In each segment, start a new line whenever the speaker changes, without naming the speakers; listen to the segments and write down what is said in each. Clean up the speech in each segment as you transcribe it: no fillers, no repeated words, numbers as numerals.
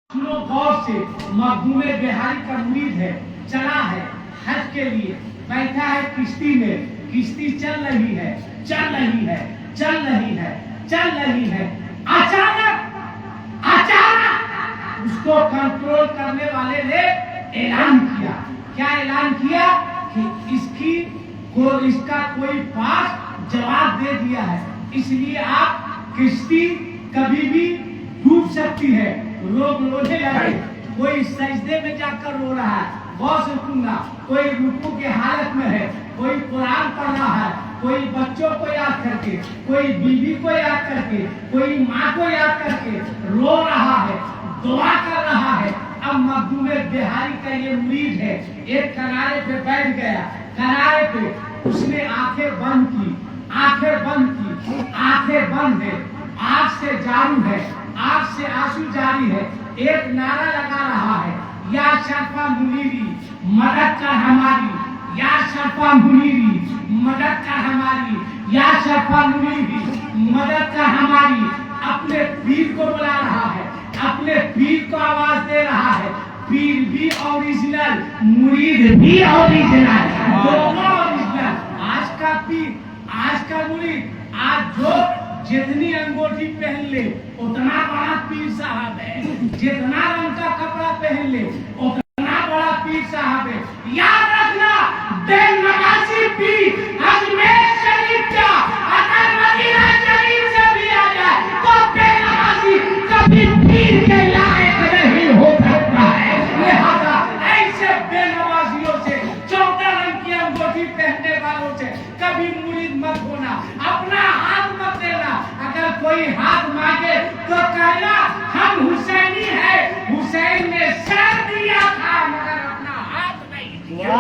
सुनो गौर से, मखदूम बिहारी का मुरीद है, चला है हज के लिए, बैठा है किश्ती में, किश्ती चल रही है, चल रही है, चल रही है, चल रही है। अचानक उसको कंट्रोल करने वाले ने ऐलान किया। क्या ऐलान किया? कि इसका कोई पास जवाब दे दिया है, इसलिए आप किश्ती कभी भी डूब सकती है। लोग रोने लगे, कोई सजदे में जाकर रो रहा है, गौर से सुनना, कोई रुकू की हालत में है, कोई कुरान पढ़ रहा है, कोई बच्चों को याद करके, कोई बीवी को याद करके, कोई माँ को याद करके रो रहा है, दुआ कर रहा है। अब मखदूम बिहारी का ये मुरीद है, एक किनारे पे बैठ गया, किनारे पे उसने आंखें बंद की, आंखें बंद की, आंखें बंद है, आंख से जारू है, आंख से आंसू जारी है, एक नारा लगा रहा है, या शरफा मुनीरी मदद कर हमारी, या शरफा मुनीरी मदद कर हमारी, या शरफा मुनीरी मदद कर हमारी। अपने पीर को बुला रहा है, अपने पीर को आवाज दे रहा है। पीर भी ओरिजिनल, मुरीद भी ओरिजिनल, दोनों ओरिजिनल। आज का पीर, आज का मुरीद, आज जो जितनी अंगूठी पहन ले उतना बड़ा पीर साहब है, जितना रंग का कपड़ा पहन ले उतना बड़ा पीर साहब है। याद रखना, बेनवाजी पीर अजमेर शरीफ का अगर मदीना शरीफ से भी आ जाए तो बेनवाजी कभी पीर के लायक नहीं हो सकता है। लिहाजा ऐसे बेनवाजियों से, 14 रंग की अंगूठी पहनने वालों से कभी मुरीद मत होना, अपना हाथ मत देना। अगर कोई हाथ मांगे तो कहना हम हुसैनी है, हुसैन ने सर दिया था मगर अपना हाथ नहीं दिया।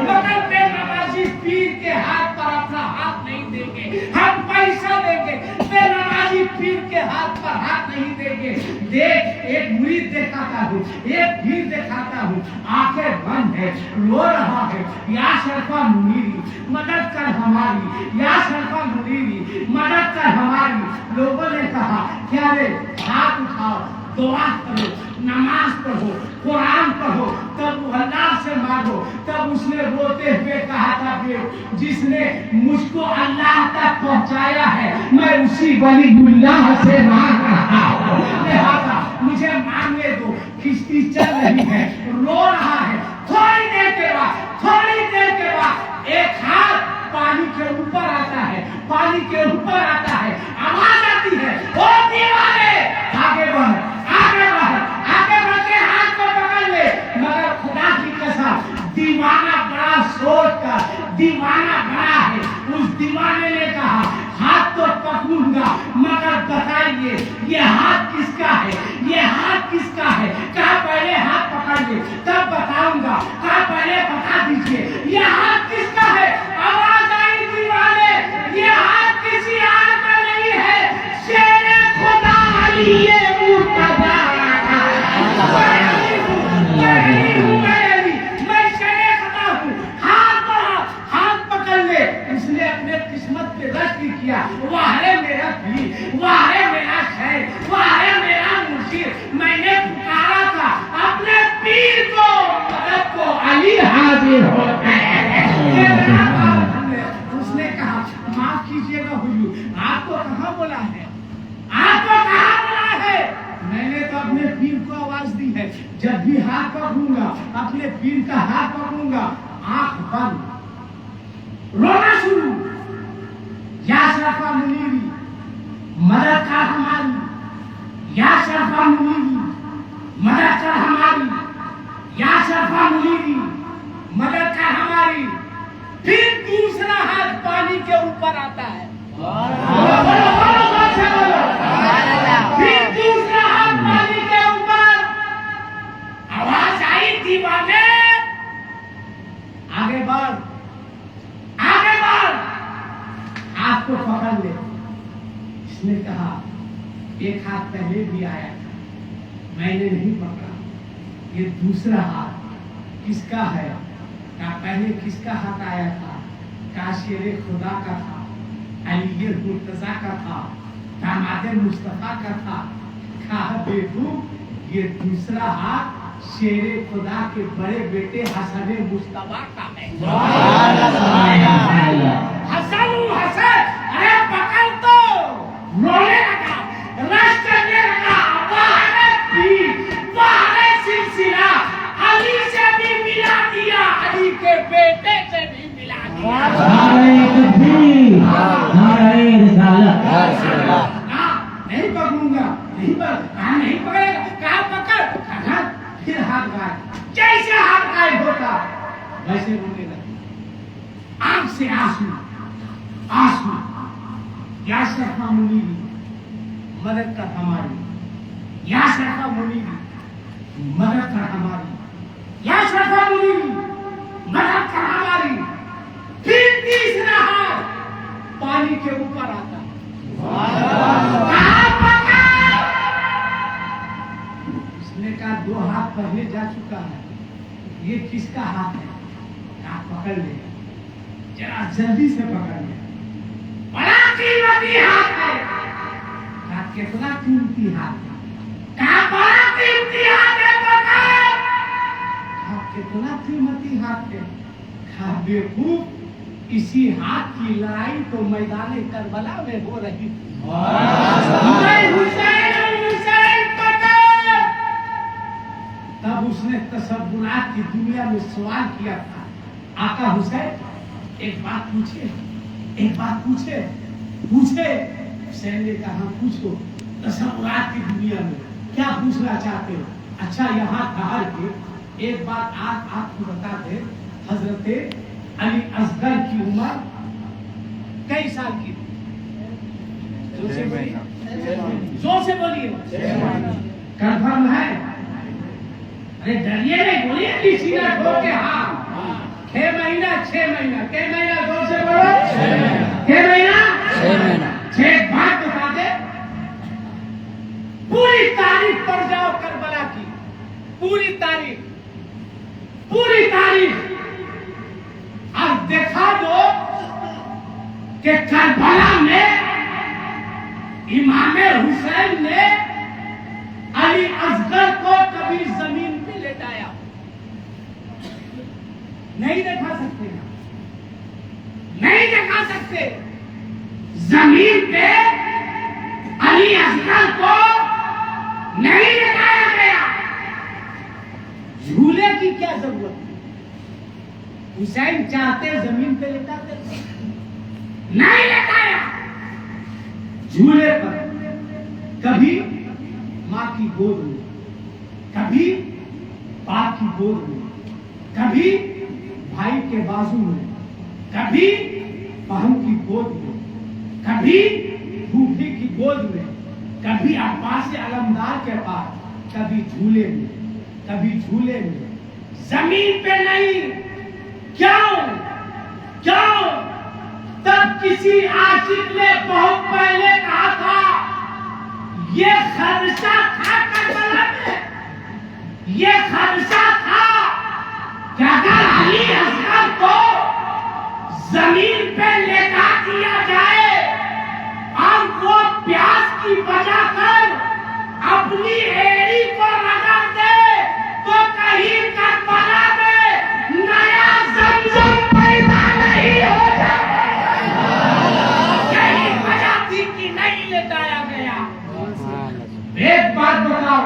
मगर बेनवाजी पीर के हाथ पर अपना हाथ नहीं देंगे, हम पैसा देंगे, बेनवाजी पीर के हाथ पर हाथ नहीं देंगे। देख, एक मुरीद दिखाता हूँ, एक पीर दिखाता हूँ, आंखें बंद है, रो रहा है, या शरफा मुनीरी मदद कर हमारी, या शरफा मुनीरी मदद कर हमारी। लोगों ने कहा क्या रे, हाथ उठाओ, दुआ करो, नमाज पढ़ो, कुरान पढ़ो, तब अल्लाह से मांगो। तब उसने रोते हुए कहा था कि जिसने मुझको अल्लाह तक पहुंचाया है मैं उसी वलीउल्लाह से मांग रहा हूँ, लिहाजा मुझे मांगने दो। किश्ती चल रही है, रो रहा है। थोड़ी देर के बाद एक हाथ पानी के ऊपर आता है, पानी के ऊपर आता है, आवाज आती है, ओ दीवाने आगे बढ़, आगे बढ़, आगे बढ़ के हाथ को पकड़ ले। मगर खुदा की कसम, दीवाना बड़ा सोच का, दीवाना बड़ा है। उस दीवाने ने कहा हाथ तो पकड़ूंगा मगर बताइए ये हाथ किसका है, ये हाथ किसका है? कहा पहले हाथ पकड़ ले तब बताऊंगा, कहा पहले बता दीजिए ये हाथ किसका है। आवाज आई दीवाने, ये हाथ किसी और का नहीं है, शेरे खुदा अली मुर्तजा। मैं शेरे खुदा हूँ, हाथ पकड़ ले। उसने अपने किस्मत पे रश्क किया, वाह रे मेरा पीर, वाह रे मेरा शैख, वाह रे मेरा मुर्शिद। मैंने पुकारा था अपने पीर को, मदद को अली हाजिर हो गए। उसने कहा माफ कीजिएगा हुजूर, आपको कहाँ बोला है, आपको कहाँ बोला है? मैंने तो अपने पीर को आवाज दी है, जब भी हाथ पकड़ूंगा अपने पीर का हाथ पकड़ूंगा, आंख बंद, रोना शुरू। या शरफा मुनीरी मदद कर हमारी, या शरफा मुनीरी मदद कर हमारी, या शरफा मुनीरी मदद कर हमारी। फिर दूसरा हाथ पानी के ऊपर आता है, फिर दूसरा हाथ पानी के ऊपर। आवाज आई दीवाने आगे बढ़, आगे बढ़, आपको पकड़ ले। इसने कहा एक हाथ पहले भी आया था, मैंने नहीं पकड़ा, ये दूसरा हाथ किसका है? क्या पहले किसका हाथ आया था? का शेरे खुदा का था, अली मुर्तजा का था, दामाद मुस्तफा का था, कहा बेवकूफ, ये दूसरा हाथ शेरे खुदा के बड़े बेटे हसन मुस्तफा का है। हसन हसन, अरे पकड़ तो, रोने लगा, रश करने लगा, बाहर पीर, बाहर सिलसिला, अली से भी मिला दिया, अली के बेटे से भी मिला दिया। नहीं पकड़ूंगा, नहीं पकड़, नहीं पकड़ेगा, कहा पकड़, कहा फिर हाथ गायब, जैसे हाथ गायब होता वैसे रोने लगे, आंख से आंसू आंसू। या सरफा मुनी मदद कर हमारी, या सरफा मुनी मदद कर हमारी, या सरफा मुनी मदद कर हमारी। फिर तीसरा हाथ पानी के ऊपर आता, उसने कहा दो हाथ पहले जा चुका है, ये किसका हाथ है? कहा पकड़ ले, जरा जल्दी से पकड़ ले, बड़ा कीमती हाथ है। कहा कितना कीमती हाथ है? कहा बड़ा कीमती हाथ है, पकड़। कहा कितना कीमती हाथ है? कहा बेवकूफ, इसी हाथ की लड़ाई तो मैदान करबला में हो रही। हुसैन पकड़। तब उसने तसव्वुरात की दुनिया में सवाल किया था, आका हुसैन एक बात पूछे, एक बात पूछे, पूछे। हुसैन ने कहा पूछो, तसव्वुरात की दुनिया में क्या पूछना चाहते हो? अच्छा यहाँ ठहर के एक बात आज आपको बता दे, हजरते अली असगर की उम्र कई साल की थी? जोर से बोलिए, जोर से बोलिए, कंफर्म है? अरे डरिए नहीं, बोलिए कि सीना ठोक के हाँ। 6 महीना, 6 महीना, 6 महीना, जोर से बोलो, 6 महीना, 6 महीना। 6 बात बता दे, पूरी तारीख पढ़ जाओ करबला की, पूरी तारीख, पूरी तारीख, और देखा दो कि करबला में इमाम हुसैन ने अली असगर को कभी जमीन पे लेटाया? नहीं दिखा सकते, नहीं दिखा सकते। जमीन पे अली असगर को नहीं लेटाया गया। झूले की क्या जरूरत है? हुसैन चाहते जमीन पे लेटाते, नहीं लेटाया। झूले पर, कभी माँ की गोद में, कभी बाप की गोद में, कभी भाई के बाजू में, कभी बहन की गोद में, कभी फूफी की गोद में, कभी अब्बास अलमदार के पास, कभी झूले में, कभी झूले में, जमीन पे नहीं। क्यों? क्यों? तब किसी आशिक ने बहुत पहले कहा था, ये खदशा था करबला में, ये खदशा था कि अगर अली असगर को जमीन पे लेटा दिया जाए और वो प्यास की वजह कर अपनी एड़ी को रगड़ दे, तो कहीं करबला में नया ज़मज़म पैदा नहीं हो जाए। यही वजह थी कि नहीं लेटाया गया। एक बात बताओ,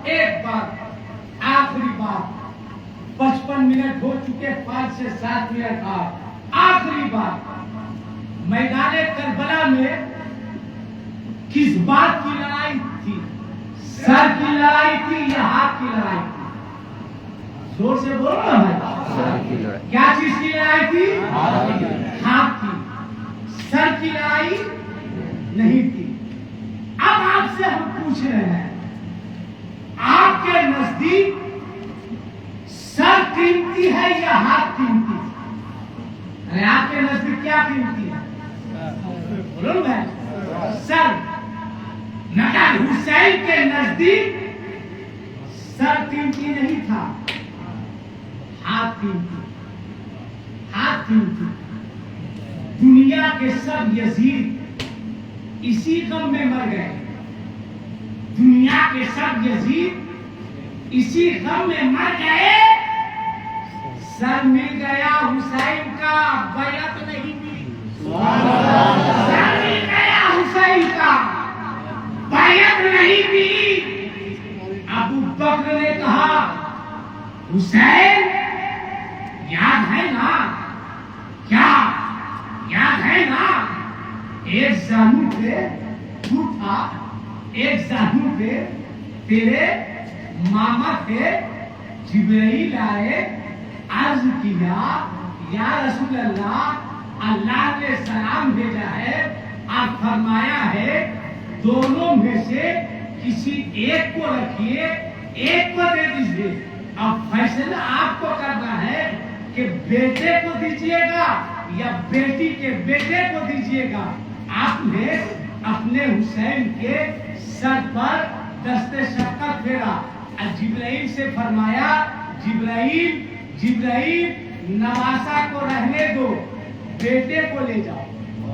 एक बात, आखिरी बात, 55 मिनट हो चुके, 5 से 7 मिनट बाद आखिरी बात, मैदान करबला में किस बात की लड़ाई थी? सर की लड़ाई थी या हाथ की लड़ाई थी? जोर से बोलो ना भाई, क्या चीज की लड़ाई थी? हाथ की। सर की लड़ाई नहीं थी। अब आपसे हम पूछ रहे हैं, आपके नजदीक सर कीमती है या हाथ कीमती? अरे आपके नजदीक क्या कीमती है? बोलो भाई, सर। मगर हुसैन के नजदीक सर कीमती नहीं था, हाथ कीमती, हाथ कीमती। दुनिया के सब यजीद इसी गम में मर गए, دنیا کے سب یزید اسی غم میں مر گئے، سر مل گیا حسین کا، بیعت نہیں ملی۔ سر مل گیا حسین کا، بیعت نہیں ملی۔ ابو بکر نے کہا حسین یاد ہے نا؟ کیا یاد ہے نا؟ ایک زانو پہ تو تھا، ایک زانو پہ تیرے ماما تھے، جبرائیل آئے، عرض کیا یا رسول اللہ، اللہ نے سلام بھیجا ہے اور فرمایا ہے دونوں میں سے کسی ایک کو رکھیے، ایک کو دے دیجیے۔ اب فیصلہ آپ کو کرنا ہے کہ بیٹے کو دیجیے گا یا بیٹی کے بیٹے کو دیجیے گا۔ آپ نے اپنے حسین کے سر پر دست شفقت پھیرا اور جبرائیل سے فرمایا جبرائیل نواسا کو رہنے دو، بیٹے کو لے جاؤ،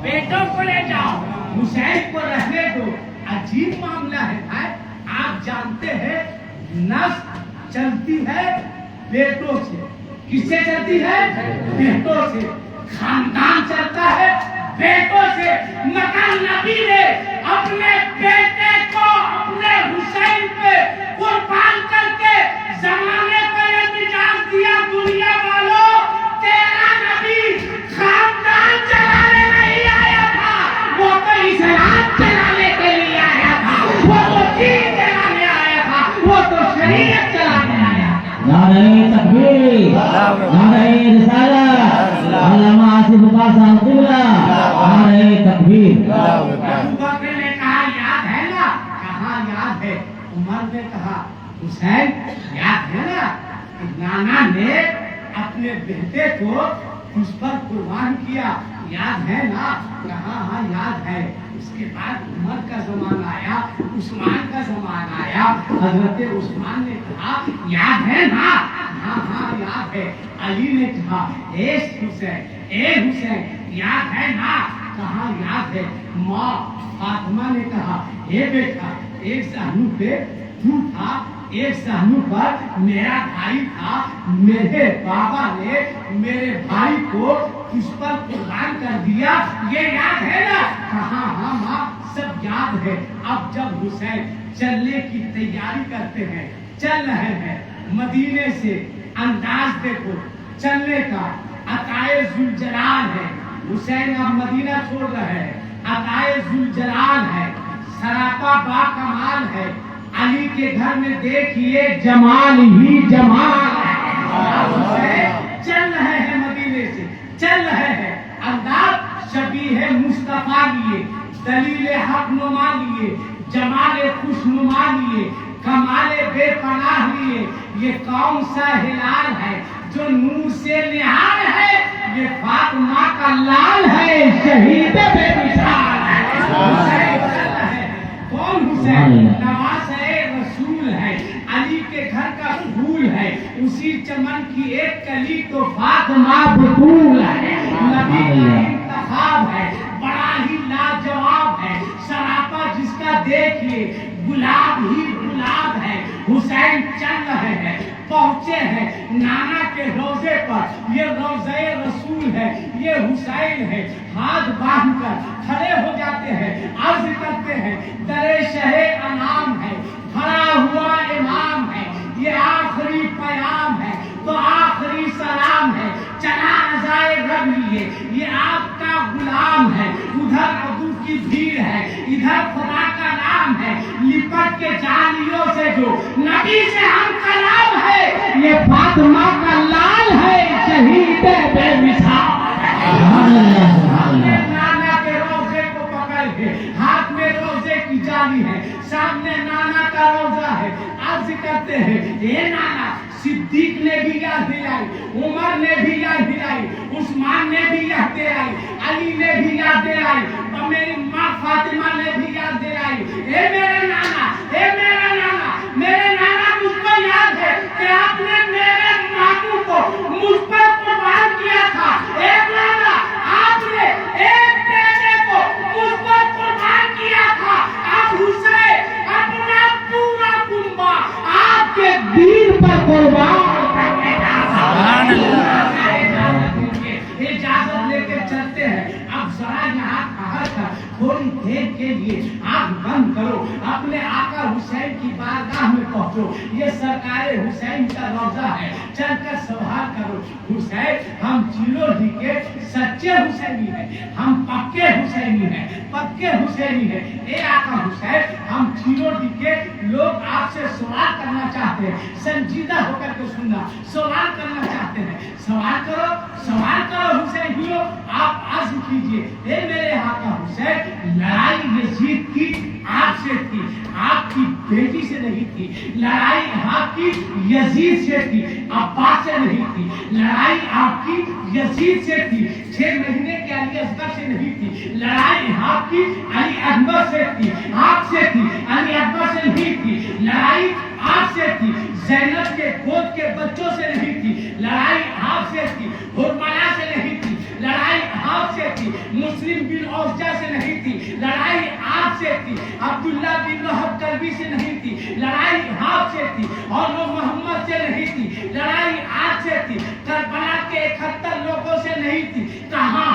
بیٹوں کو لے جاؤ، حسین کو رہنے دو۔ عجیب معاملہ ہے بھائی، آپ جانتے ہیں نسل چلتی ہے بیٹوں سے، کس سے چلتی ہے؟ بیٹوں سے۔ خاندان چلتا ہے بیٹوں سے، مگر نبی نے اپنے بیٹے کو اپنے حسین پہ قربان کر کے زمانے پر احتجاج دیا۔ دنیا والوں، تیرا نبی خاندان چلانے نہیں آیا تھا، وہ تو اسلام چلانے کے لیے آیا تھا، وہ تو دین چلانے آیا تھا، وہ تو شریعت چلانے آیا تھا۔
نعرہ تکبیر، نعرہ رسالت، علامہ آصف کا صاحب قبلہ، نعرہ تکبیر۔
ابو بکر نے کہا یاد ہے نا؟ کہاں یاد ہے؟ عمر نے کہا حسین یاد ہے نا کہ نانا نے اپنے بیٹے کو اس پر قربان کیا، یاد ہے نا؟ کہا ہاں یاد ہے۔ اس کے بعد عمر کا زمانہ آیا، عثمان کا زمانہ آیا، حضرت عثمان نے کہا یاد ہے نا؟ ہاں ہاں یاد ہے۔ علی نے کہا اے حسین یاد ہے نا؟ کہاں یاد ہے۔ ماں فاطمہ نے کہا اے بیٹا، ایک زانو پہ تو تھا، ایک زانو پر میرا بھائی تھا، میرے بابا نے میرے بھائی کو اس پر قربان کر دیا، یہ یاد ہے نا؟ کہاں ہاں ماں سب یاد ہے۔ اب جب حسین چلنے کی تیاری کرتے ہیں، چل رہے ہیں مدینے سے، انداز دیکھو چلنے کا، عطائے ذوالجلال ہے۔ حسین اب مدینہ چھوڑ رہے ہیں، عطائے ذوالجلال ہے، سراپا با کمال ہے۔ علی کے گھر میں دیکھیے جمال ہی جمال ہے۔ حسین چل رہے ہیں مدینے سے، چل رہے ہیں، انداز شبیہ مصطفیٰ لیے، دلیل حق نما لیے، جمال خوش نما لیے، کمال بے پناہ لیے۔ یہ کون سا ہلال ہے جو نور سے نہال ہے؟ یہ فاطمہ کا لال ہے، شہید بے مثال ہے۔ حسین چل رہے ہیں، کون حسین؟ نواز رسول ہے، علی کے گھر کا پھول ہے، اسی چمن کی ایک کلی تو فاطمہ بطول ہے۔ نبی کا انتخاب ہے، بڑا ہی لاجواب ہے، سراپا جس کا دیکھیے گلاب ہی گلاب ہے۔ حسین چل رہے ہیں، پہنچے ہیں نانا کے روزے پر، یہ روزہ رسول ہے، یہ حسین ہے۔ ہاتھ باندھ کر کھڑے ہو جاتے ہیں، عرض کرتے ہیں در شہ انعام ہے، کھڑا ہوا امام ہے، یہ آخری پیام ہے تو آخری سلام ہے، چلا رضائے رب لیے، یہ آپ کا غلام ہے۔ ادھر عدو کی بھیڑ ہے، ادھر خدا کا نام ہے، لپٹ کے جانیوں سے جو نبی سے ہم کلام ہے، یہ فاطمہ کا لال ہے، شہید بے مثال ہے۔ نانا کے روزے کو پکڑ کے ہاتھ میں روزے کی جالی ہے، سامنے نانا کا روزہ ہے، عرض کرتے ہیں اے نانا۔ صدیق نے بھی یاد دلائی، عمر نے بھی یاد دلائی، عثمان نے بھی یاد دلائی، علی نے بھی یاد دلائی، اور میری ماں فاطمہ نے بھی یاد دلائی۔ اے میرے نانا، اے میرا نانا، میرے نانا مجھ کو یاد ہے کہ آپ نے میرے ماموں کو مجھ پر قربان کیا تھا۔ اے نانا، آپ نے ایک بیٹے کو مجھ پر قربان کیا تھا، اب حسین اپنا लिए आंख बंद करो, अपने आका हुसैन की बारगाह में पहुंचो। ये सरकारे हुसैन का रौजा है, चलकर सवाल करो। हुसैन, हम चिलोढ़ी के सच्चे हुसैनी हैं, हम पक्के हुसैनी हैं, पक्के हुसैनी हैं। ए आका हुसैन, हम चिलोढ़ी के लोग आपसे सवाल करना चाहते हैं, संजीदा होकर के सुनना, सवाल करना चाहते हैं। सवाल करो, सवाल करो हुसैनियों, आप अर्ज कीजिए। ए मेरे आका हुसैन, लड़ाई यजीद की आपसे थी, आपकी बेटी से नहीं थी। लड़ाई आपकी यजीद से थी, अब्बास से नहीं थी। लड़ाई आपकी यजीद से थी, 6 महीने के अली असगर से नहीं थी। लड़ाई आपकी अली अकबर से थी, आपसे थी, अली अकबर से नहीं थी। लड़ाई आपसे थी, ज़ैनब के गोद के बच्चों से नहीं थी। लड़ाई आपसे थी, हुरमला से नहीं थी। लड़ाई आपसे थी, मुस्लिम बिन औजा से नहीं थी। लड़ाई आपसे थी, अब्दुल्ला बिन वहब कल्बी से नहीं थी। लड़ाई आपसे थी, और वो मोहम्मद से नहीं थी। लड़ाई आपसे थी, करबला के 71 लोगों से नहीं थी। कहा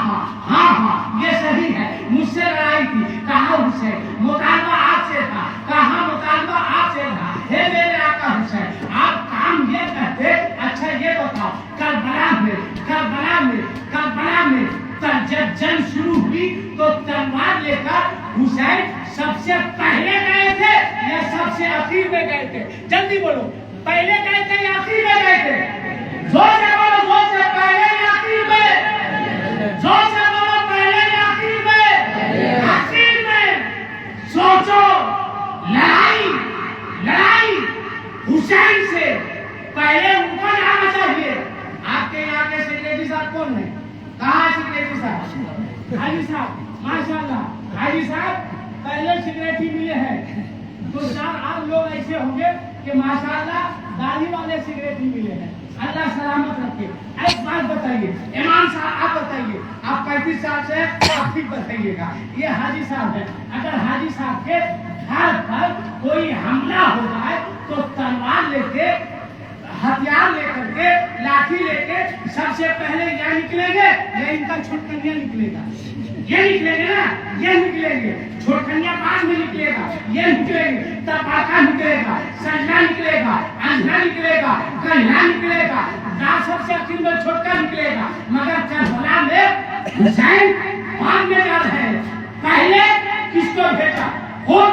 हाँ, ये सही है, मुझसे लड़ाई थी। कहा हुसैन, मुतालबा आपसे था। कहा मुतालबा आपसे था। हे मेरे आका हुसैन, आप काम ये करते। अच्छा ये बताओ, करबला में जब जंग शुरू हुई तो तलवार लेकर हुसैन सबसे पहले गए थे या सबसे आखिर में गए थे? जल्दी बोलो, पहले गए थे या आखिर में गए थे? जोर से बोलो, जोर से, पहले या आखिर में? जोर से बोलो, पहले या आखिर में? आखिर में। सोचो, लड़ाई हुसैन से पहले उनको जाना चाहिए। आपके यहाँ के सेक्रेटरी साहब कौन है? कहाँ सेक्रेटरी साहब? हाजी साहब, माशाल्लाह। हाजी साहब पहले सेक्रेटरी मिले हैं, तो 4 आम लोग ऐसे होंगे कि माशाल्लाह दाढ़ी वाले सेक्रेटरी मिले हैं। अल्लाह सलामत रखे। एक बात बताइए, इमाम साहब आप बताइए, आप 35 साल से आप ठीक बताइएगा। ये हाजी साहब है, अगर हाजी साहब के घर पर कोई हमला हो जाए तो तलवार लेके, हथियार लेकर के, लाठी लेके सबसे पहले यह निकलेंगे या इनका छोटकनिया निकलेगा? ये निकलेंगे ना, ये निकलेंगे। छोटकनिया बाद में निकलेगा, ये निकलेंगे। तपाका निकलेगा, संजना निकलेगा, अंजना निकलेगा, कन्या निकलेगा, सबसे आखिर में छोटका निकलेगा। मगर करबला में हुसैन बाद में जा रहे हैं, पहले किसको भेजा? खुद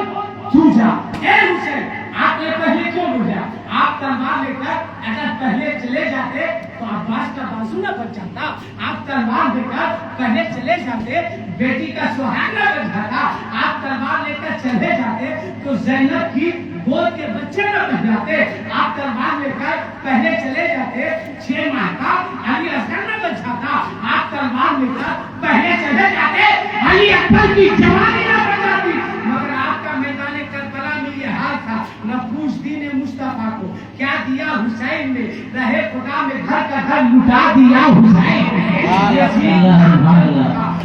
तू जा। ए हुसैन, आपने पहले क्यों भेजा? आप तलवार लेकर अगर पहले चले जाते तो अब्बास का बाजू न बच जाता। आप तलवार लेकर पहले चले जाते, बेटी का सुहाग न बच जाता। आप तलवार लेकर चले जाते तो ज़ैनब की गोद के बच्चे न बच जाते। आप तलवार लेकर पहले चले जाते, 6 माह का अली असगर न बच जाता। आप तलवार लेकर पहले चले जाते, अली अकबर की जवानी न बच जाती। मगर आपका मैदान करबला में ये हाल था। न पूछ दीन मुस्तफा को क्या दिया हुसैन ने, रहे खुदा में घर का घर लुटा दिया हुसैन ने।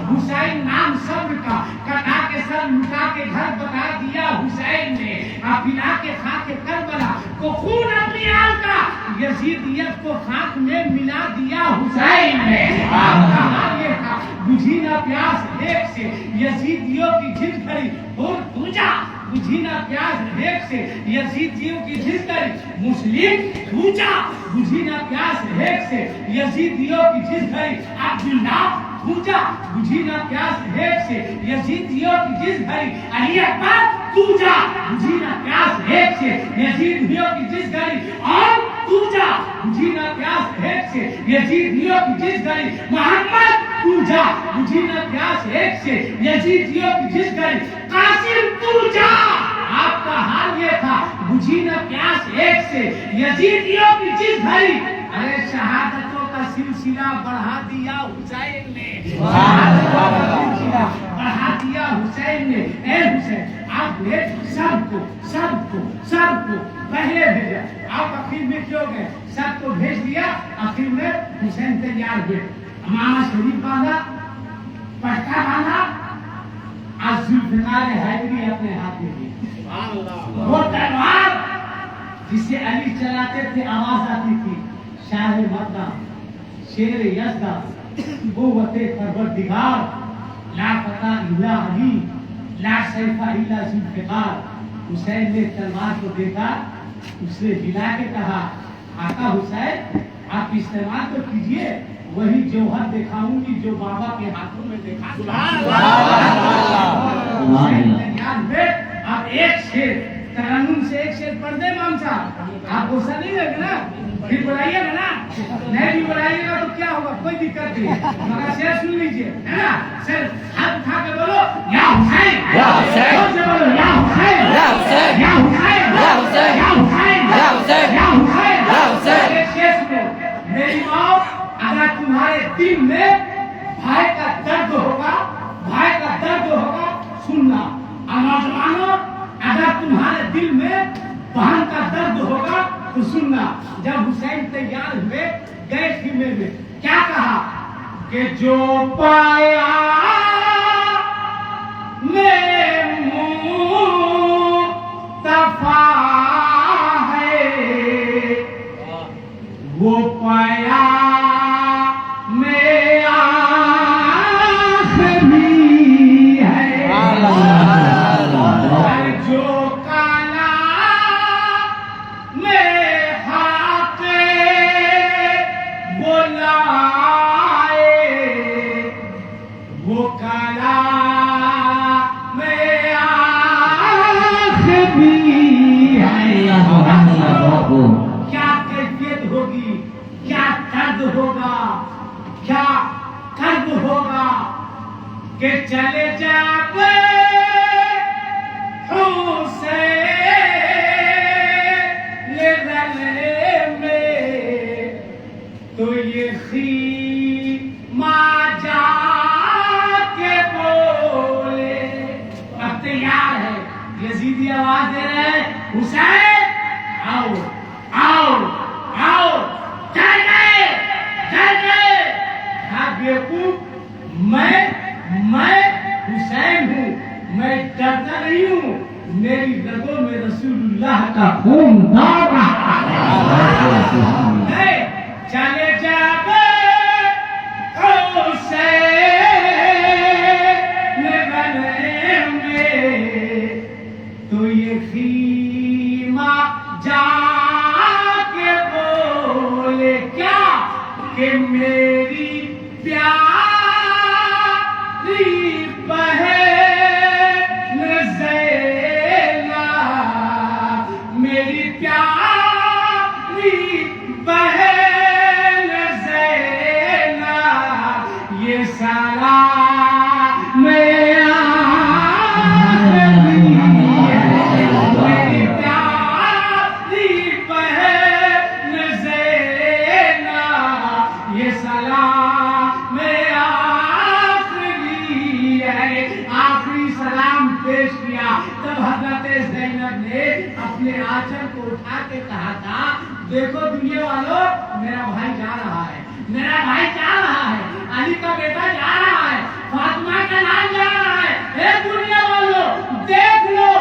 हुसैन नाम सब्र का, कटा के सर लुटा के घर बता दिया हुसैन ने। पिला के खा के करबला को खून अपनी आल का, यजीदियत को खाक में मिला दिया हुसैन ने। आपका हाल ये था, बुझी ना प्यास एक से यजीदियों की जिद भरी और पूजा। बुझी ना प्यास एक से यजीदियों की जिद भरी मुस्लिम पूजा। बुझी ना प्यास एक से यजीदियों की जिद भरी अब्दुल्ला पूजा। बुझी ना प्यास एक से यजीदियों की जिद भरी अली अकबर पूजा। बुझी ना प्यास एक से यजीदियों की जिद भरी और पूजा। बुझी ना प्यास एक से यजीदियों की जिद भरी मोहम्मद पूजा। बुझी ना प्यास एक से यजीदियों की जिद भरी कासिम पूजा। आपका हाल ये था, बुझी ना प्यास एक से यजीदियों की जिद भरी। अरे शहादतों का सिलसिला बढ़ा दिया हुसैन ने, बढ़ा दिया हुसैन ने। ए हुसैन, आपने सबको पहले भेजा, आप आखिर में क्यों गए? सबको भेज दिया, आखिर में हुसैन तैयार हुए, इमामा शरीफ बांधा, पट्टा बांधा, आज जुल्फ़िकार हैदरी अपने हाथ में ली। वो तलवार जिसे अली चलाते थे, आवाज आती थी, शाह मर्दा, शेर यज़दा, कुव्वते परवरदिगार, ला पता इल्ला अली, لا سیف الا ذو الفقار. حسین نے تلوار کو دیکھا, اسے ہلا کے کہا آقا حسین آپ استعمال تو کیجئے, وہی جوہر دکھاؤں گی جو بابا کے ہاتھوں میں دیکھا. حسین تیار ہوئے. اب ایک شیر ترنم سے ایک شیر پڑھ دیں امام صاحب, آپ غصہ نہیں لگے نا, پھر بلائیے گا نا, نہیں بھی بلائیے گا تو کیا ہوگا, کوئی دقت نہیں, مگر شیر سن لیجیے ہے نا. شیر ہاتھ اٹھا کے بولو یا حسین, یا حسین, بولو یا حسین, یا حسین, یا حسین, یا حسین, یا حسین, یا حسین, یا حسین, یا حسین. ایک شیر سنو. میری ماں اگر تمہارے دل میں بھائی کا درد ہوگا, بھائی کا درد ہوگا سننا. اور نوجوانوں اگر تمہارے دل میں بہن کا درد ہوگا تو سننا. جب حسین تیار ہوئے گئے خیمے میں, کیا کہا کہ جو پایا میں مصطفیٰ ہے وہ پایا میں آخری ہے. جو کالا میں حق بلائے وہ کالا میں آخری ہے. کیا کیفیت ہوگی, کیا درد ہوگا, کیا قرب ہوگا کہ چلے جاتے حسین لڑنے میں تو یہ خیمہ جا کے بولے. اب تیار ہے, یزیدی آواز دے رہے ہیں حسین آؤ آؤ آؤ. ڈر گئے, ڈر گئے. ہاں بیوقوف, میں حسین ہوں, میں ڈرتا نہیں ہوں, میری رگوں میں رسول اللہ کا خون دوڑ رہا ہے. چلے جاتے حسین لڑنے میں تو یہ خیمہ جا کے بولے کیا کہ میری پیاری بہن زینب, میری پیاری بہن زینب یہ سلام میں آخری ہے. میری پیاری بہن زینب یہ سلام میں آخری ہے. آخری سلام پیش کیا. تب حضرت زینب نے اپنے آنچل کو اٹھا کے کہا تھا دیکھو دنیا والوں, میرا بھائی جا رہا ہے, میرا بھائی جا رہا ہے, علی کا بیٹا جا رہا ہے, فاطمہ کا نام جا رہا ہے. اے دنیا والوں دیکھ لو,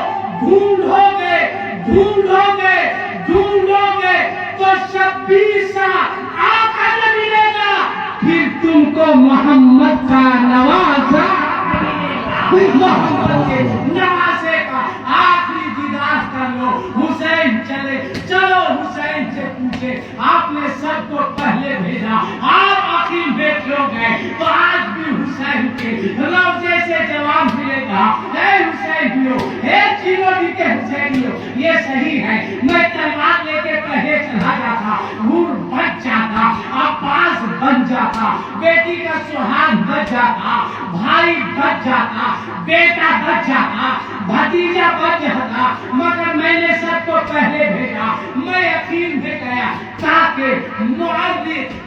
ڈھونڈو گے ڈھونڈو گے ڈھونڈو گے تو 26 آقا نہ ملے گا, پھر تم کو محمد کا نواسا, محمد کے نواسے کا آخری دیدار کر لو. حسین چلے, چلو حسین سے پوچھے, آپ نے سب کو پہلے بھیجا, آپ آخری بیٹھو گئے تو آج بھی حسین کے روضے سے جواب ملے گا. اے حسینیو, اے چینوڈی کے حسینیو, یہ صحیح ہے میں تلوار لے کے پہلے چلا جاتا, نور بچ جاتا, عباس بن جاتا, بیٹی کا سہاگ بچ جاتا, بھائی بچ جاتا, بیٹا بچ جاتا, بھتیجا بچ جاتا, مگر میں نے سب کو پہلے بھیجا. میں یقین دے گیا تاکہ مؤرخ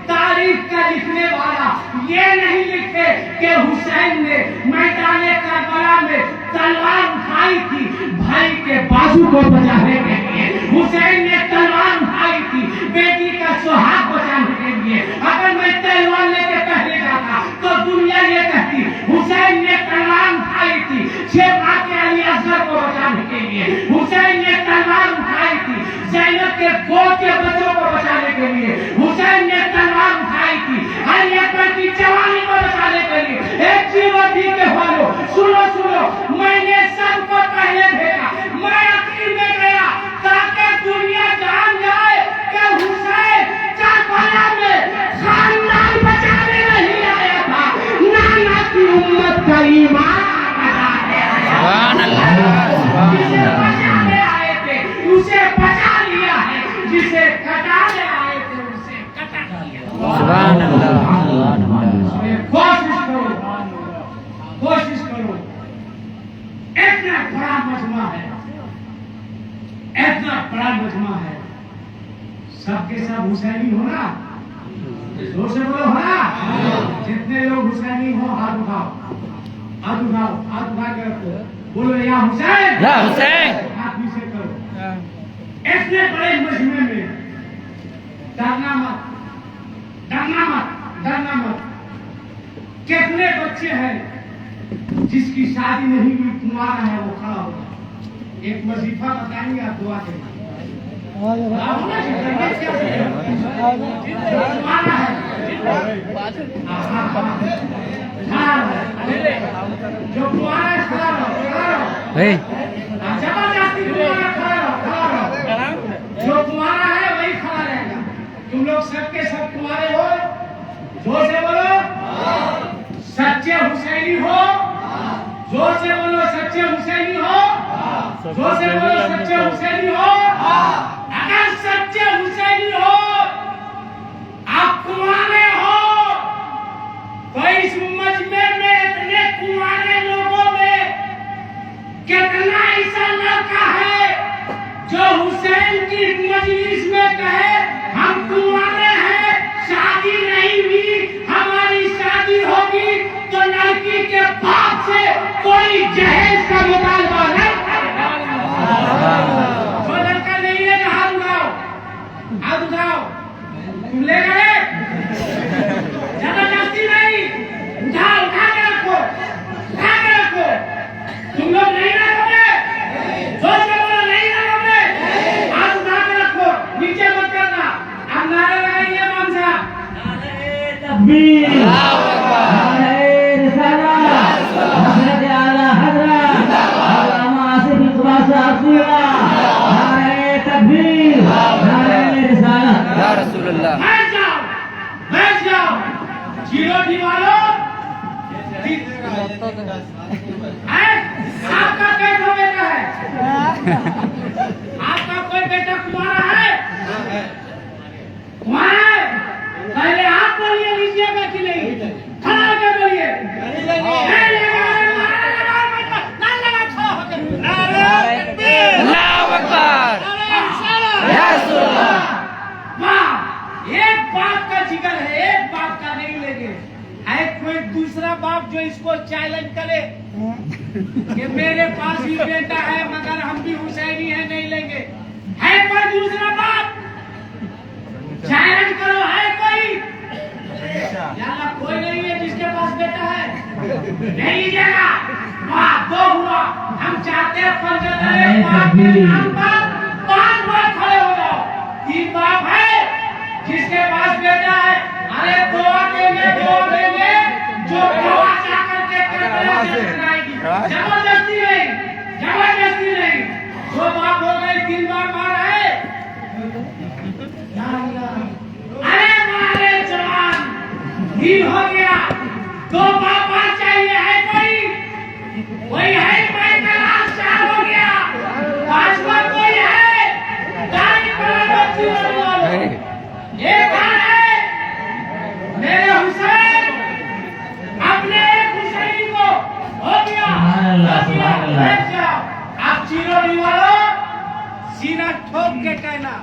تاریخ کا لکھنے والا یہ نہیں لکھے کہ حسین نے میدان کربلا میں تلوار اٹھائی تھی بھائی کے بازو کو بچانے کے لیے, حسین نے تلوار اٹھائی تھی بیٹی کا سہاگ بچانے کے لیے. اگر میں تلوار لے کے پہلے جاتا تو دنیا یہ کہتی حسین نے تلوار اٹھائی تھی شیخ علی اصغر کو بچانے کے لیے, حسین نے تلوار اٹھائی تھی زینب کے گود کے بچوں کو بچانے کے لیے, حسین نے تلوار اٹھائی تھی علی اکبر کی جوانی کو بچانے کے لیے. ایک چیز اور بھی کہ سنو سنو, میں نے سب کو پہلے بھیجا، میں عقیل میں گیا تاکہ دنیا جان جائے کہ حسین کربلا میں خاندان بچانے نہیں آیا تھا، نانا کی امت کا ایمان بچانے آیا تھا۔ جسے بچانے آئے تھے اسے بچا لیا ہے، جسے کٹانے آئے تھے اسے کٹا لیا۔
سبحان اللہ۔
کوشش کرو، اتنا بڑا مجمع ہے، اتنا بڑا مجمع ہے، سب کے سب حسینی ہونا، زور سے بولو ہاں، جتنے لوگ حسینی ہو ہاتھ اٹھاؤ، ہاتھ اٹھاؤ، ہاتھ اٹھا کے رکھو، بولو یا حسین،
یا حسین۔
ہاتھ نیچے کرو۔ اتنے بڑے مجمع میں ڈرنا مت، ڈرنا مت، ڈرنا مت۔ کتنے بچے ہیں جس کی شادی نہیں ہوئی، کمارا ہے، وہ کھڑا ہوگا، ایک وظیفہ بتائیں گے، آپ دعا کریں گے۔ جو کمارا ہے کھڑا رہو، کھڑا رہو، زبردستی کمارا کھڑا رہو، کھڑا رہو۔ جو کمارا ہے وہی کھڑا رہے گا۔ تم لوگ سب کے سب کمارے ہو، زور سے بولو سچے حسینی ہو، زور سے بولو سچے حسینی ہو، زور سے بولو سچے حسینی ہو۔ اگر سچے حسینی ہو، آپ کمارے ہو، تو اس مجمع میں اتنے کمارے لوگوں میں کتنا ایسا لڑکا ہے جو حسین کی مجلس میں کہے ہم کمارے ہیں، شادی نہیں ہوئی، ہماری شادی ہوگی تو لڑکی کے باپ سے کوئی جہیز کا مطالبہ نہیں کرے گا۔ جو لڑکا نہیں ہے ہاتھ اٹھاؤ، ہاتھ اٹھاؤ، تم لے گئے، زبردستی نہیں، اٹھا کے رکھو، اٹھا کے رکھو۔ تم لوگ نہیں رکھو گے، جو سے بولو نہیں رکھو گے، ہاتھ اٹھا کے رکھو، نیچے مت کرنا۔ اب نعرے لگائیے امام صاحب،
تکبیر، نعرہ رسالت، حضرت اعلیٰ حضرت علامہ آصف اقبال صاحب کی نعرہ تکبیر، نعرہ رسالت۔
یا رسول اللہ۔
بیٹھ جاؤ، بیٹھ جاؤ۔ چیروٹی والوں، آپ کا کیسا بیٹا ہے؟ آپ کا کوئی بیٹا کمارا ہے؟ کمارا ہے؟ پہلے آپ بولیے لیجیے گا کہ نہیں؟ کھڑا ہو کے بولیے۔
اللہ اکبر۔ یا رسول اللہ۔
واہ، ایک باپ کا جگر ہے، ایک باپ کا نہیں لیں گے۔ ہے کوئی دوسرا باپ جو اس کو چیلنج کرے کہ میرے پاس بھی بیٹا ہے مگر ہم بھی حسینی ہیں، نہیں لیں گے؟ ہے کوئی دوسرا باپ؟ چیلنج کرو، ہے کوئی؟ یا اللہ کوئی نہیں ہے جس کے پاس بیٹا ہے؟ نہیں لیجیے گا۔ واہ، دو ہوا۔ ہم چاہتے ہیں فنجر باپ کے نام پر 5 بار کھڑے ہو جاؤ۔ 3 باپ ہے جس کے پاس بیٹا ہے، ارے دعا دیں گے، دعا دیں گے، جو دعا چاہ کر کے کربلا سے ٹکرائے گی۔ زبردستی نہیں، زبردستی نہیں۔ 2 باپ ہو گئے، 3 بار مار ہے۔ ارے مارے جوان، 3 ہو گیا، 2 باپ اور چاہیے، ہے کوئی؟ کوئی ہے؟ کوئی کلاس 4 ہو گیا، 5 بار کوئی ہے؟ گاڑی پر بچی والے ایک ہے میرے حسین، اپنے ایک حسینی کو ہو گیا، ہو گیا، بیٹھ جاؤ۔ آپ چیروٹی والوں سینہ ٹھوک کے کہنا،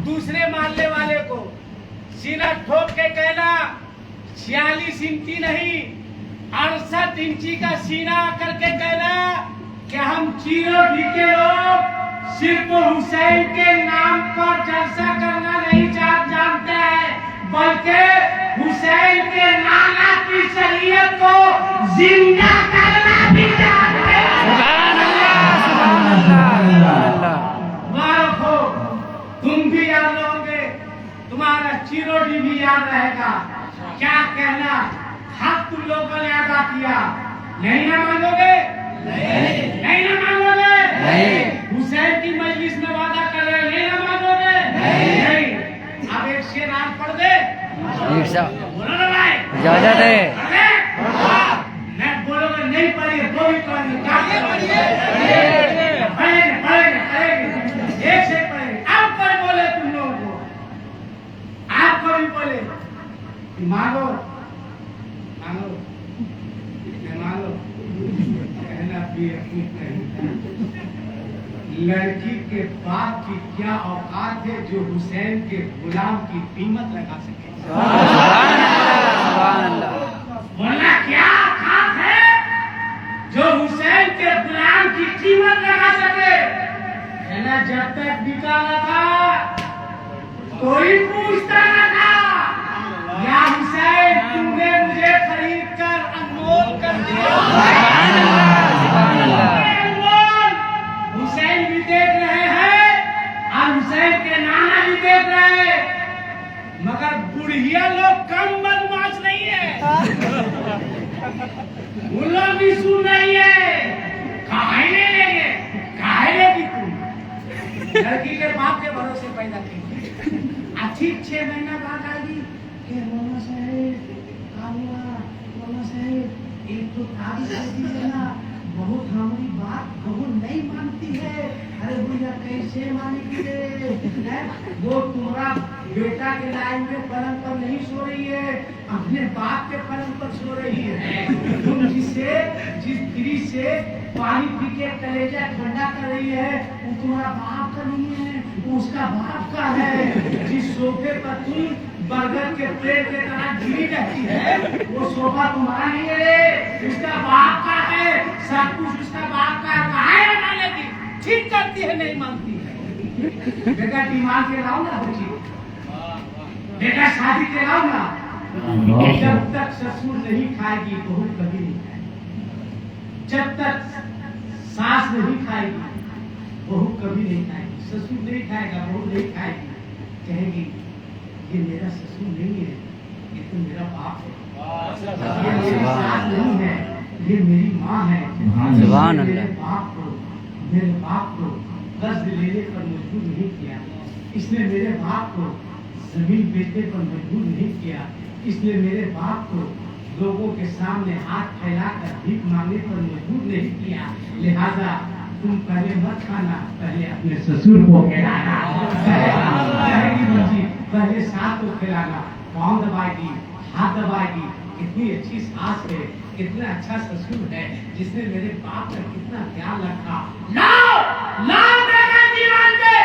دوسرے محلے والے کو سینہ ٹھوک کے کہنا 46 انچی نہیں 68 انچی کا سینہ کر کے کہنا کہ ہم چیروٹی کے لوگ صرف حسین کے نام پر جلسہ کرنا نہیں جانتے ہیں، بلکہ حسین کے نانا کی شریعت کو زندہ کرنا بھی جانتے ہیں۔
سبحان اللہ، سبحان اللہ۔
مبارک ہو، تم بھی یاد رہو گے، تمہارا چیروٹی بھی یاد رہے گا۔ کیا کہنا، حق تم لوگوں نے ادا کیا، نہیں نہ مانو گے، नहीं ना मानोगे? हुसैन की मजलिस में वादा कर रहे हैं, नहीं ना मानोगे? नहीं। अब एक शेर आज पढ़ दे, बोलो ना भाई,
इजाजत है।
मैं बोलोगे नहीं पढ़िए तो भी पढ़िए, पढ़ेंगे एक से पढ़ेंगे। अब कोई बोले तुम लोगों को, आपको भी बोले मांगो मांगो मांगो, कहना भी लड़की के बाप की क्या औकात है जो हुसैन के गुलाम की कीमत लगा सके। बोलना क्या औकात है जो हुसैन के गुलाम की कीमत लगा सके। कहना जब तक बिका न था कोई पूछता न था, या हुसैन तूने मुझे खरीद कर अनमोल कर दिया। हुसैन भी देख रहे हैं और हुसैन के नाना भी देख रहे हैं, मगर बुढ़िया लोग कम बदमाश नहीं है, उन लोग भी सुन रही है। काहे लेंगे, काहे लेगी तुम? लड़की के बाप के भरोसे पैदा की, ठीक 6 महीना बाद आएगी कि मौलाना साहब मौलाना साहब एक तो तारीफ कर दीजिए ना, बहुत हमारी बात बहुत नहीं मानती है। अरे भैया कैसे मानेगी रे? वो तुम्हारा बेटा के लाइन में पलंग पर नहीं सो रही है, अपने बाप के पलंग पर सो रही है। तुम जिस फ्रिज से पानी पी के कलेजा ठंडा कर रही है वो तुम्हारा बाप का नहीं है, वो उसका बाप का है। जिस सोफे पर तुम बर्गर के प्लेट के तरह गिरी रहती है वो सोफा तुम्हारा नहीं है, उसका बाप का है। सब कुछ उसका बाप का है, काहे ना मानेगी? ठीक करती है, नहीं मानती है। बेटा दिमाग के लाओ ना बच्ची, बेटा शादी के लाओ ना। जब तक ससुर नहीं खाएगी बहू कभी नहीं खाएगी, जब तक सास नहीं खाएगी बहू कभी नहीं खाएगी। ससुर नहीं खाएगा बहू नहीं खाएगी, कहेगी ये मेरा ससुर नहीं है, ये तो मेरा बाप है, ये मेरी सास नहीं है, ये मेरी माँ है।
सुभान
मेरे
अल्लाह।
मेरे बाप को कर्ज लेने पर मजबूर नहीं किया, इसने मेरे बाप को जमीन बेचने पर मजबूर नहीं किया, इसने मेरे बाप को लोगों के सामने हाथ फैलाकर भीख मांगने पर मजबूर नहीं किया। लिहाजा तुम पहले मत खाना, पहले अपने ससुर को खिलाना। पहले सास को खिलाना, पाँव दबाएगी, हाथ दबाएगी। कितनी अच्छी सास है, कितना अच्छा ससुर है, जिसने मेरे बाप का कितना ख्याल रखा। लाओ लाओ मेरे जीवन के,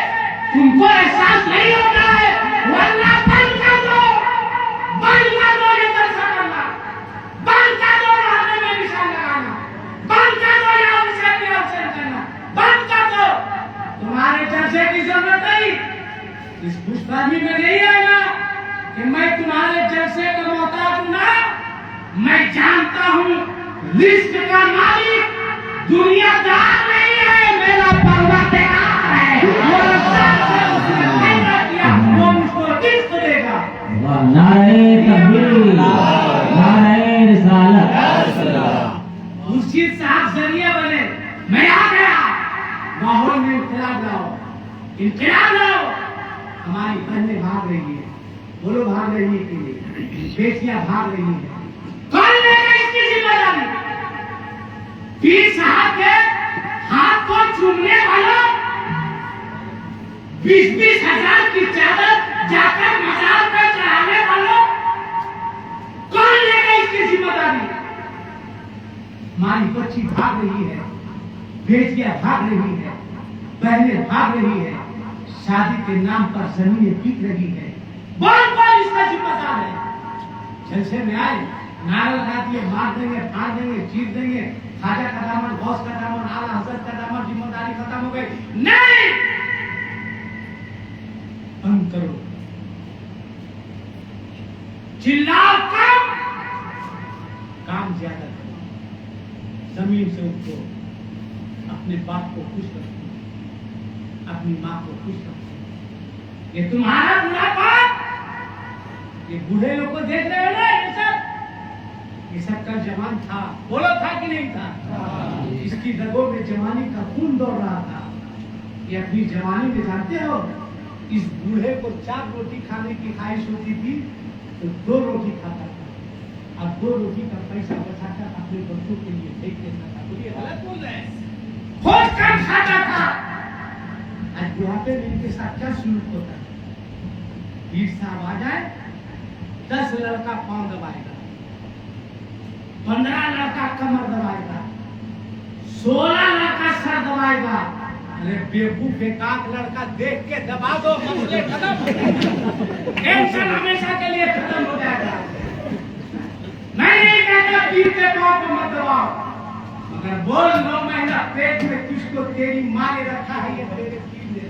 तुमको एहसास नहीं होता है, वरना बंद कर दो, बंद कर दो ये जलसा करना, बंद कर दो हाथ में निशान लगाना, बंद कर दो ये अवसर पे अवसर करना, बंद कर दो। तुम्हारे जलसे की जरूरत नहीं, इस खुशफहमी में नहीं आएगा कि मैं तुम्हारे जलसे का मोहताज हूं ना। मैं जानता हूं रिस्क का मालिक दुनियादार नहीं है, मेरा परवरदिगार है। वो मुझको रिस्क देगा।
नारे तकबीर, नारे रिसालत।
मुर्शिद साहब जरिए बने, मैं आ गया। माहौल में इंकलाब लाओ, इंकलाब लाओ। हमारी बहनें भाग रही है, बोलो भाग रही है कि नहीं? बेटियां भाग रही है, कौन लेगा इसकी जिम्मेदारी? पीर साहब के हाथ को चूमने वालों 20-20 हजार की चादर जाकर मजार पर चढ़ाने वालों, कौन लेगा इसकी जिम्मेदारी? हमारी बच्ची भाग रही है, बेटियां भाग रही है, बहनें भाग रही है, शादी के नाम पर जमीनें बिक रही है। कौन कौन इसका जिम्मेदार है? जलसे में आए, नारा लगा दिए, मार देंगे, फाड़ देंगे, चीर देंगे, खाजा का दामन, गौस का दामन, आला हजरत का दामन, जिम्मेदारी खत्म हो गई। नहीं, बंद करो, चिल्लाओ कम, काम ज्यादा करो, जमीन से उठो, अपने बाप को खुश रखो, अपनी माँ को खुश रखो। ये तुम्हारा बुढ़ापा, ये बूढ़े लोग को देख रहे हो ना, ये सब ये सब कल जवान था, बोलो था कि नहीं था? इसकी रगों में जवानी का खून दौड़ रहा था। ये अपनी जवानी में जानते हो, इस बूढ़े को 4 रोटी खाने की ख्वाहिश होती थी तो 2 रोटी खाता था। अब 2 रोटी का पैसा बचाकर अपने बच्चों के लिए फेंक देता था। बोलिए गलत बोल रहे हैं? खोज कर खाता था। आज बुढ़ापे में इनके साथ क्या सुलूक होता है? पीर साहब आ जाए, 10 लड़का पांव दबाएगा, 15 लड़का कमर दबाएगा, 16 लड़का सर दबाएगा। अरे बेवकूफ एकाक लड़का देख के दबा दो, मसले खत्म। टेंशन हमेशा के लिए खत्म हो जाएगा। मैं नहीं कहता पीर के पांव को मत दबाओ, मगर बोल 9 महीना पेट में किसको तेरी माँ ने रखा है, ये तेरे पीर ने।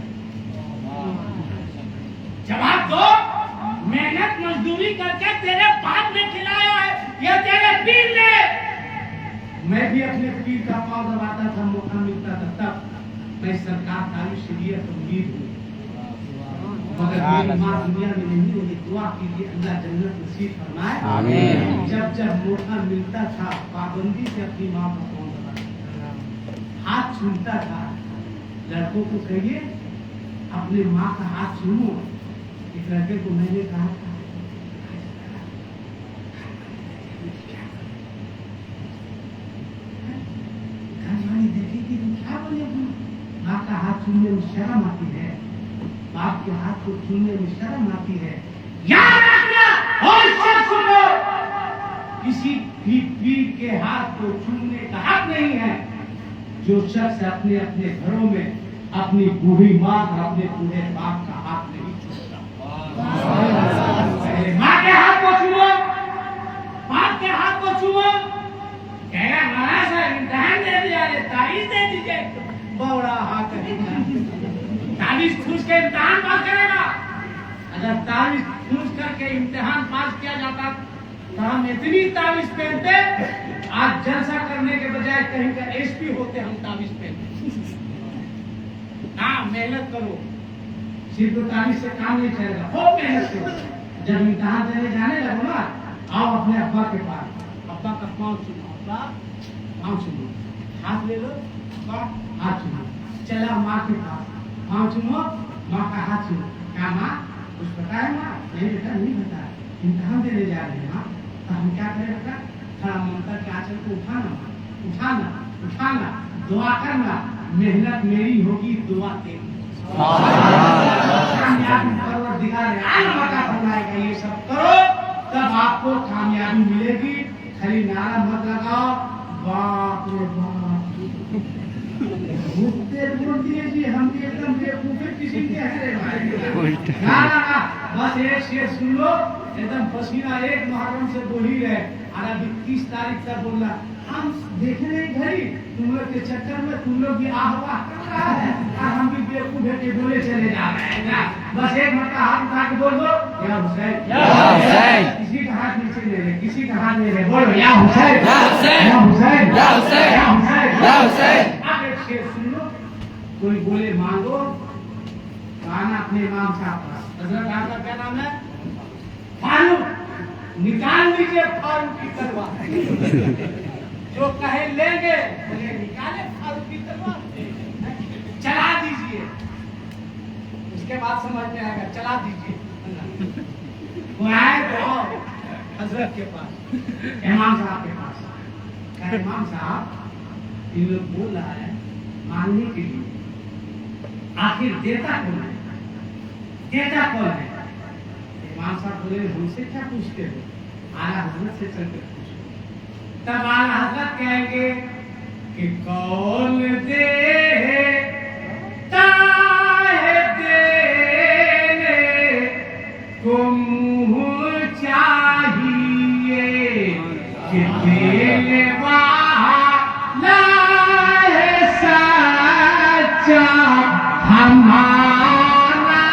जवाब दो। मेहनत मजदूरी करके तेरे बाप ने खिलाया है, ये तेरे पीर ने। मैं भी अपने पीर का पांव दबाता था, मौका मिलता था तब। मैं सरकार तारीफ से लिए उम्मीद हूँ, मगर मेरी माँ दुनिया में नहीं है। दुआ कीजिए अल्लाह जन्नत नसीब फरमाए।
आमीन।
जब जब मौका मिलता था पाबंदी से अपनी माँ का पांव दबाता था, हाथ छूता था। लड़कों को कहिए अपने माँ का हाथ छूनो। एक लड़के को मैंने कहा था, घरवाली देखेगी तो क्या बोलेगी? माँ का हाथ छूने में शर्म आती है, बाप के हाथ को छूने में शर्म आती है। याद रखना और सब सुनो, किसी भी पीर के हाथ को छूने का हक नहीं है। जो शख्स अपने अपने घरों में अपनी बूढ़ी माँ और अपने बूढ़े बाप का हाथ नहीं छूता। पहले माँ के हाथ को छुओ, बाप के हाथ को छुओ। कहेगा महाराज साहब इम्तिहान दे दिया, तारीफ दे दीजिए। बड़ा हाथ है, तारीफ ठूस के इम्तिहान पास करेगा। अगर तारीफ ठूस करके इम्तिहान पास किया जाता तो हम इतनी तारीफ पहनते, आज जलसा करने के बजाय कहीं का एसपी होते हम तारीफ पहनते। हाँ, मेहनत करो, सिर्फ तारीफ से काम नहीं चलेगा, खूब मेहनत करो। जब इम्तिहान देने जाने लगो ना, आओ अपने अब्बा के पास, अब्बा का पाँव छूनो, अब्बा पाँव छूनो, हाथ ले लो, अब्बा हाथ छूनो। चला माँ के पास, पाँव छूनो, माँ का हाथ छूनो। क्या माँ कुछ पता है? माँ नहीं बेटा नहीं पता, इम्तिहान देने जा रहे हैं माँ। तो हम क्या करें बेटा? थोड़ा ममता के आंचल को उठाना, उठाना उठाना, दुआ करना। मेहनत मेरी होगी, दुआ तेरी। कामयाबी परवरदिगार आलम अता फरमाएगा। ये सब करो तब आपको कामयाबी मिलेगी। खाली नारा मत लगाओ, बाप रे बाप मुझसे बोल दिए जी, हम भी एकदम बेवकूफ है, किसी के है रे भाई। ना ना ना, बस एक शेर सुन लो, एकदम पसीना एक मुहर्रम से बोल ही रहे। और अभी 30 तारीख तक बोलना, हम देख रहे घड़ी तुम लोग के चक्कर में, तुम लोग भी आह वाह कर रहा है और हम भी बेवकूफ है के बोले चले जा रहे हैं ना। बस एक मरता हाथ उठा के बोल दो, या हुसैन, या हुसैन। किसी का हाथ नीचे ले ले, किसी का हाथ ले ले, बोलो या हुसैन, या हुसैन, या हुसैन, या हुसैन, या हुसैन, या हुसैन। आप एक शेर सुन लो, कोई बोले मांगो, गाना अपने इमाम साहब का। हजरत आपका क्या नाम है? फारूक। निकाल लीजिए फारूक की तलवार। जो कहे लेंगे बोले निकाले फारूक की तलवार, चला दीजिए। उसके बाद समझ में आएगा, चला दीजिए। वो आए तो हजरत के पास, इमाम साहब के पास। कहा इमाम साहब इन लोग बोल रहा है मांगने के लिए, आखिर देता कौन है? देता कौन है? इमाम साहब बोले हमसे क्या पूछते हो, आला हजरत से चल कर पूछो। तब आला हजरत कहेंगे कि कौन देता है देने को मुँह चाहिए, कि देने वाला है सच्चा हमारा।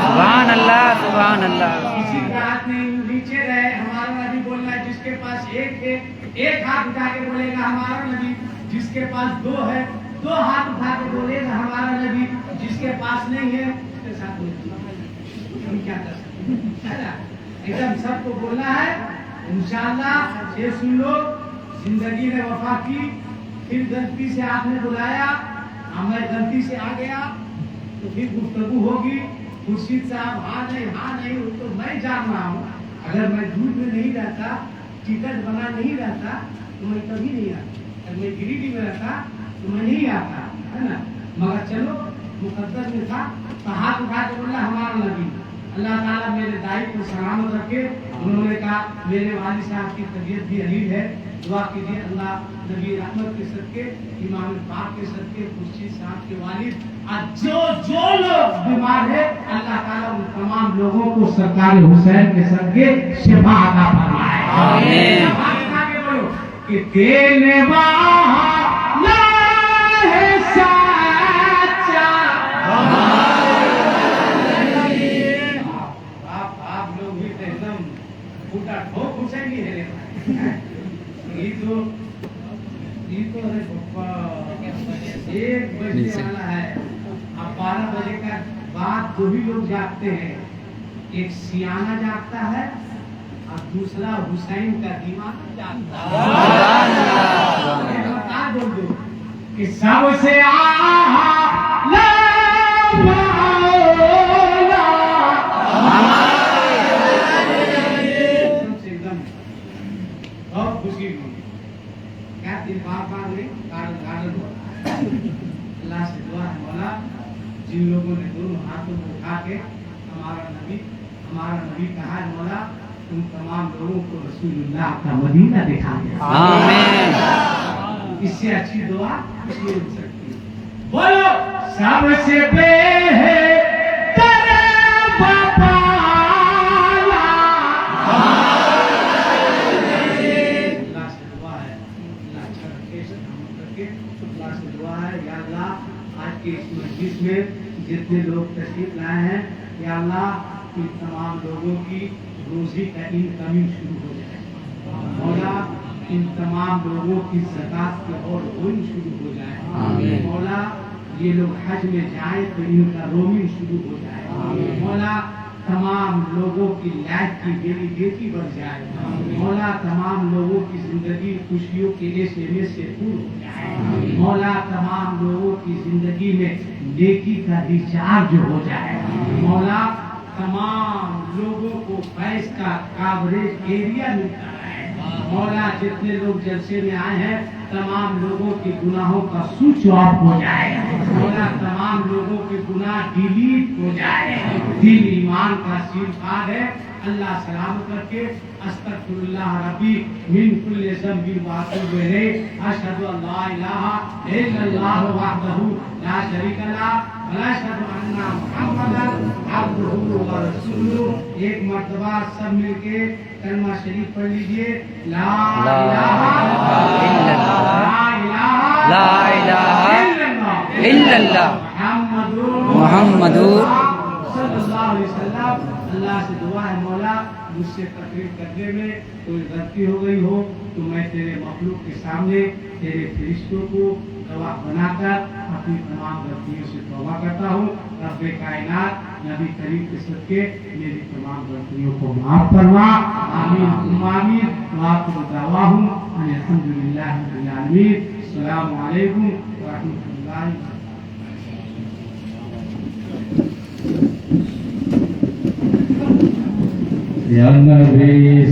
सुभान अल्लाह, सुभान अल्लाह।
किसी का हाथ नहीं नीचे रहे, हमारा नबी बोलना है। जिसके पास एक है, एक हाथ उठा के बोलेगा हमारा नबी। जिसके पास 2 है, 2 हाथ उठा के बोलेगा हमारा नबी। जिसके पास नहीं है उसके साथ बोलेगा। हम क्या कर सकते हैं? एकदम सबको बोलना है इंशाअल्लाह ये सुन लो, जिंदगी ने वफा की, फिर गलती से आपने बुलाया, मैं गलती से आ गया, तो फिर गुफ्तगू होगी। खुर्शीद साहब हाँ नहीं वो तो मैं जान रहा हूँ, अगर मैं दूध में नहीं रहता, टिकट बना नहीं रहता, तो मैं कभी नहीं आता। अगर मैं गिरिडीह में रहता तो मैं नहीं आता, है ना। मगर चलो मुकद्दर में था, तो हाथ उठा के बोला हमारा नबी, अल्लाह ताला मेरे दाई को सलामत रखे। उन्होंने कहा मेरे वालिद साहब की तबीयत भी अलील है, दुआ कीजिए अल्लाह नबी रहमत के सदके, इमाम पाक के सदके, खुर्शीद साहब के वालिद, जो लोग बीमार है अल्लाह ताला उन तमाम लोगों को सरकार हुसैन के सदके शिफा अता फरमाए। आमीन। आगे बोलो कि देने वाला है सच्चा। आप लोग भी एकदम फूटा ठोक घुसेंगे ये तो अरे पप्पा 1 बजे वाला है, अब 12 बजे का बाद जो भी लोग जागते हैं, एक सियाना जागता है और दूसरा हुसैन का दीवाना जागता है। बता बोल दो कि सबसे आला एकदम बहुत खुशी हुई। क्या दिन बार नहीं गार्डन हुआ। अल्लाह से दुआ है मौला, जिन लोगों ने दोनों हाथों को उठा के हमारा नबी कहा है मौला, उन तमाम लोगों को रसूलुल्लाह का मदीना दिखा दे। आमीन। इससे अच्छी दुआ कुछ नहीं हो सकती। बोलो सबसे बेहतर बापाला। अल्लाह से दुआ है, अल्लाह अच्छा रखे, सलामत रखे। अल्लाह से दुआ है या अल्लाह आज के इस मस्जिद में जितने लोग तशरीफ लाए हैं, या अल्लाह इन तमाम लोगों की रोजी का इनकमिंग शुरू हो जाए। मौला इन तमाम लोगों की ज़कात की और रोइंग शुरू हो जाए। मौला ये लोग हज में जाए तो इनका रोमिंग शुरू हो जाए। मौला तमाम लोगों की लाइफ की वेलिडिटी बढ़ जाए। मौला तमाम लोगों की जिंदगी खुशियों के SMS से पूर्ण हो जाए। मौला तमाम लोगों की जिंदगी में नेकी का रिचार्ज हो जाए। मौला तमाम लोगों को फैज का कवरेज एरिया मिलता है। मौला जितने लोग जलसे में आए हैं, तमाम लोगों के गुनाहों का स्विच ऑफ हो जाए। मौला तमाम लोगों के गुनाह डिलीट हो जाए। दिल ईमान का सीलफाद है, अल्लाह सलामत रखे। अस्तगफिरुल्लाह रब्बी मिन कुल्ली ज़ंबिन व अतूबु इलैह। अशहदु अल्ला इलाहा इल्लल्लाह वहदहु ला शरीका लह व अशहदु अन्ना मुहम्मदन अब्दुहु व रसूलुहु। एक मर्तबा सब मिलके कलमा शरीफ पढ़ लीजिए। ला इलाहा
इल्लल्लाह मुहम्मदुर
सल्लल्लाहु अलैहि वसल्लम। अल्लाह से दुआ है मौला, मुझसे तकरीर करने में कोई गलती हो गई हो तो मैं तेरे मखलूक के सामने तेरे फरिश्तों को गवाह बनाकर अपनी तमाम गलतियों से तौबा करता हूँ। रब्बे कायनात नबी करीम के सदके मेरी तमाम गलतियों को माफ फरमा। आमीन आमीन। वाक़िअ दावाहुम अल्हम्दुलिल्लाहि रब्बिल आलमीन। अस्सलामु अलैकुम व रहमतुल्लाहि व बरकातहू।
या नबी